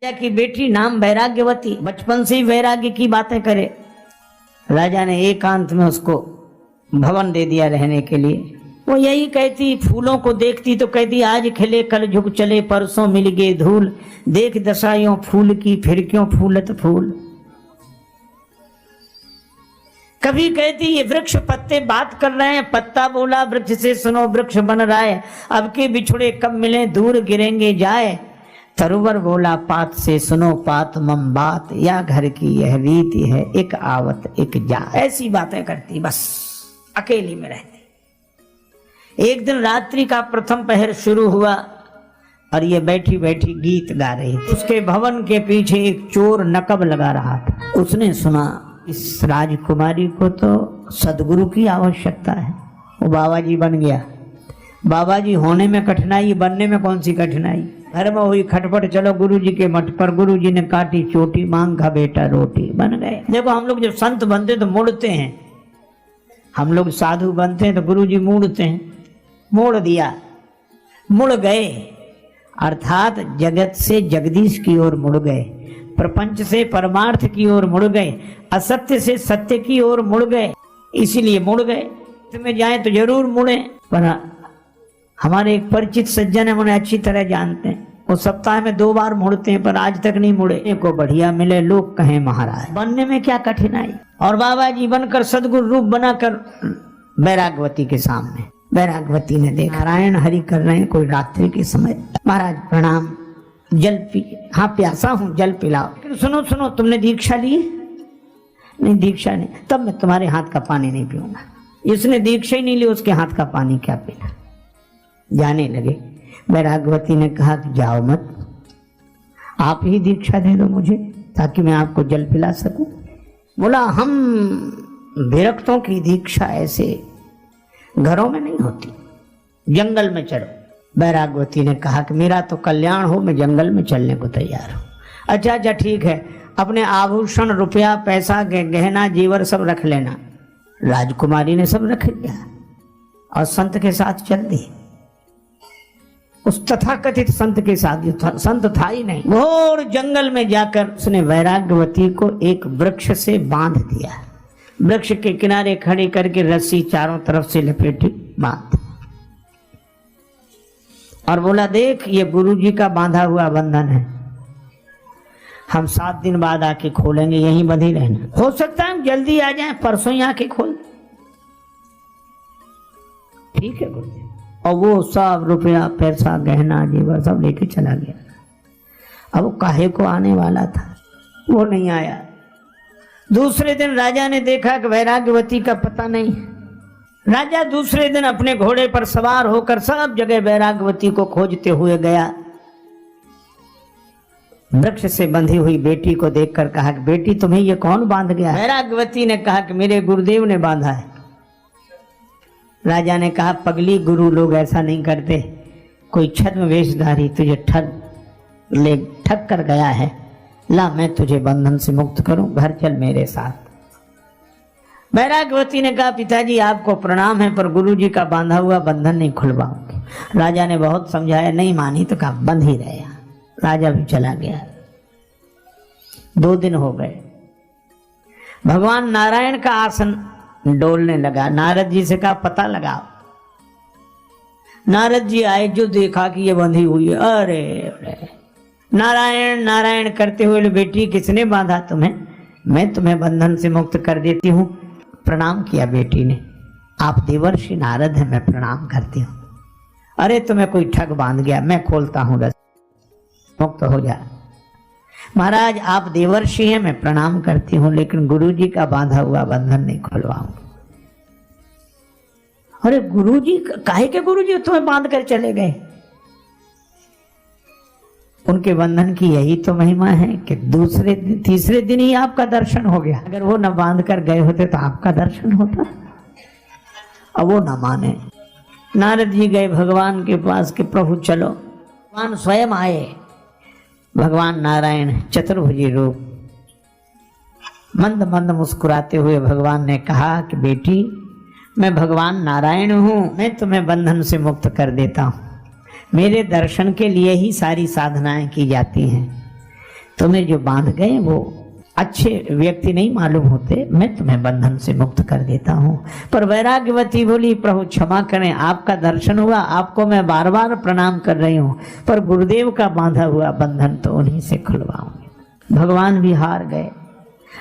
राजा की बेटी नाम वैराग्यवती, बचपन से ही वैराग्य की बातें करे। राजा ने एकांत में उसको भवन दे दिया रहने के लिए। वो यही कहती, फूलों को देखती तो कहती आज खिले कल झुक चले, परसों मिल गए धूल, देख दशाइयों फूल की फिर क्यों फूलत फूल। कभी कहती ये वृक्ष पत्ते बात कर रहे हैं, पत्ता बोला वृक्ष से सुनो वृक्ष बन रहा है, अब के बिछुड़े कब मिले दूर गिरेंगे जाए। तरुवर बोला पात से सुनो पात मम बात, या घर की यह रीति है एक आवत एक जा। ऐसी बातें करती, बस अकेली में रहती। एक दिन रात्रि का प्रथम पहर शुरू हुआ और ये बैठी बैठी गीत गा रही थी। उसके भवन के पीछे एक चोर नकब लगा रहा था। उसने सुना इस राजकुमारी को तो सदगुरु की आवश्यकता है। वो बाबा जी बन गया। बाबा जी होने में कठिनाई, बनने में कौन सी कठिनाई। घर में हुई खटपट, चलो गुरु जी के मठ पर, गुरु जी ने काटी चोटी, मांग खा बेटा रोटी, बन गए। देखो हम लोग जब संत बनते तो मुड़ते हैं, हम लोग साधु बनते हैं तो गुरु जी मुड़ते हैं। मोड़ दिया, मुड़ गए, अर्थात जगत से जगदीश की ओर मुड़ गए, प्रपंच से परमार्थ की ओर मुड़ गए, असत्य से सत्य की ओर मुड़ गए। इसीलिए मुड़ गए। तुम्हें जाए तो जरूर मुड़े। पर हमारे एक परिचित सज्जन है, उन्हें अच्छी तरह जानते हैं, वो सप्ताह में 2 बार मुड़ते हैं पर आज तक नहीं मुड़े। को बढ़िया मिले लोग कहें महाराज, बनने में क्या कठिनाई। और बाबा जी बनकर सदगुरु रूप बनाकर वैराग्यवती के सामने, वैराग्यवती ने देखा नारायण हरि कर रहे हैं कोई रात्रि के समय। महाराज प्रणाम, जल पी। हाँ प्यासा हूँ, जल पिलाओ। सुनो सुनो, तुमने दीक्षा ली? नहीं दीक्षा नहीं। तब मैं तुम्हारे हाथ का पानी नहीं पीऊंगा। इसने दीक्षा ही नहीं ली, उसके हाथ का पानी क्या पीना। जाने लगे। वैराग्यवती ने कहा कि जाओ मत, आप ही दीक्षा दे दो मुझे ताकि मैं आपको जल पिला सकूं। बोला हम विरक्तों की दीक्षा ऐसे घरों में नहीं होती, जंगल में चलो। वैराग्यवती ने कहा कि मेरा तो कल्याण हो, मैं जंगल में चलने को तैयार हूँ। अच्छा अच्छा ठीक है, अपने आभूषण रुपया पैसा गहना जेवर सब रख लेना। राजकुमारी ने सब रख लिया और संत के साथ चल दी। उस तथाकथित संत के साथ, जो संत था ही नहीं, घोर जंगल में जाकर उसने वैराग्यवती को एक वृक्ष से बांध दिया। वृक्ष के किनारे खड़ी करके रस्सी चारों तरफ से लपेटी बांध, और बोला देख ये गुरु जी का बांधा हुआ बंधन है, हम 7 दिन बाद आके खोलेंगे, यहीं बंधी रहना। हो सकता है हम जल्दी आ जाएं, परसों ही आके खोल। ठीक है गुरु जी। और वो सब रुपया पैसा गहना जेवर सब लेके चला गया। अब वो काहे को आने वाला था, वो नहीं आया। दूसरे दिन राजा ने देखा कि वैराग्यवती का पता नहीं। राजा दूसरे दिन अपने घोड़े पर सवार होकर सब जगह वैराग्यवती को खोजते हुए गया। वृक्ष से बंधी हुई बेटी को देखकर कहा कि बेटी तुम्हें ये कौन बांध गया? वैराग्यवती ने कहा कि मेरे गुरुदेव ने बांधा है। राजा ने कहा पगली, गुरु लोग ऐसा नहीं करते, कोई छद्म वेशधारी तुझे ठग कर गया है, ला मैं तुझे बंधन से मुक्त करूं, घर चल मेरे साथ। वैराग्यवती ने कहा पिताजी आपको प्रणाम है, पर गुरु जी का बांधा हुआ बंधन नहीं खुलवाऊंगी। राजा ने बहुत समझाया, नहीं मानी तो कहा बंध ही रहे। राजा भी चला गया। 2 दिन हो गए। भगवान नारायण का आसन डोलने लगा। नारद जी से कहा पता लगाओ। नारद जी आए, जो देखा कि ये बंधी हुई है, अरे नारायण नारायण करते हुए, बेटी किसने बांधा तुम्हें? मैं तुम्हें बंधन से मुक्त कर देती हूँ। प्रणाम किया बेटी ने, आप देवर्षि नारद हैं, मैं प्रणाम करती हूँ। अरे तुम्हें कोई ठग बांध गया, मैं खोलता हूँ, रस मुक्त हो जा। महाराज आप देवर्षि हैं, मैं प्रणाम करती हूँ, लेकिन गुरु जी का बांधा हुआ बंधन नहीं खुलवाऊंगी। अरे गुरु जी काहे के गुरु जी तुम्हें बांध कर चले गए? उनके बंधन की यही तो महिमा है कि दूसरे दिन तीसरे दिन ही आपका दर्शन हो गया। अगर वो न बांध कर गए होते तो आपका दर्शन होता। अब वो न माने। नारद जी गए भगवान के पास कि प्रभु चलो। भगवान स्वयं आए। भगवान नारायण चतुर्भुजी रूप, मंद मंद मुस्कुराते हुए भगवान ने कहा कि बेटी मैं भगवान नारायण हूँ, मैं तुम्हें बंधन से मुक्त कर देता हूँ। मेरे दर्शन के लिए ही सारी साधनाएं की जाती हैं। तुम्हें जो बांध गए वो अच्छे व्यक्ति नहीं मालूम होते, मैं तुम्हें बंधन से मुक्त कर देता हूँ। पर वैराग्यवती बोली, प्रभु क्षमा करें, आपका दर्शन हुआ, आपको मैं बार बार प्रणाम कर रही हूँ, पर गुरुदेव का बांधा हुआ बंधन तो उन्हीं से खुलवाऊंगी। भगवान भी हार गए।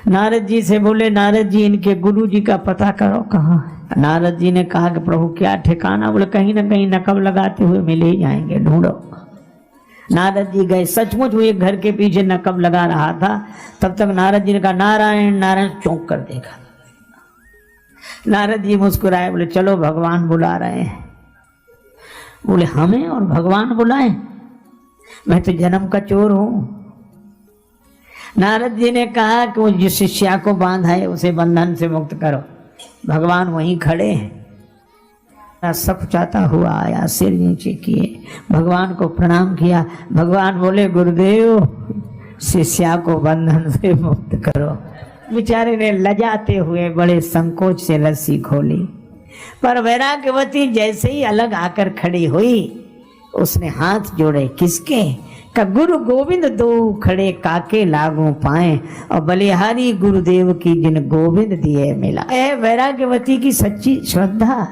नारद जी से बोले, नारद जी इनके गुरु जी का पता करो कहाँ है। नारद जी ने कहा कि प्रभु क्या ठिकाना? बोले कहीं ना कहीं नकब लगाते हुए मिल ही जाएंगे, ढूंढो। नारद जी गए, सचमुच वो एक घर के पीछे नकब लगा रहा था। तब तक नारद जी ने कहा नारायण नारायण, चौंक कर देखा। नारद जी मुस्कुराए, बोले चलो भगवान बुला रहे हैं। बोले हमें और भगवान बुलाए? मैं तो जन्म का चोर हूं। नारद जी ने कहा कि वो जिस शिष्या को बांधा है उसे बंधन से मुक्त करो। भगवान वहीं खड़े हैं। सकुचाता हुआ आया, सिर नीचे किए, भगवान को प्रणाम किया। भगवान बोले गुरुदेव, शिष्या को बंधन से मुक्त करो। बेचारे ने लजाते हुए बड़े संकोच से रस्सी खोली, पर वैराग्यवती जैसे ही अलग आकर खड़ी हुई, उसने हाथ जोड़े। किसके? का गुरु गोविंद दो खड़े काके लागू पाए, और बलिहारी गुरुदेव की जिन गोविंद दिए मिला। वैराग्यवती की सच्ची श्रद्धा।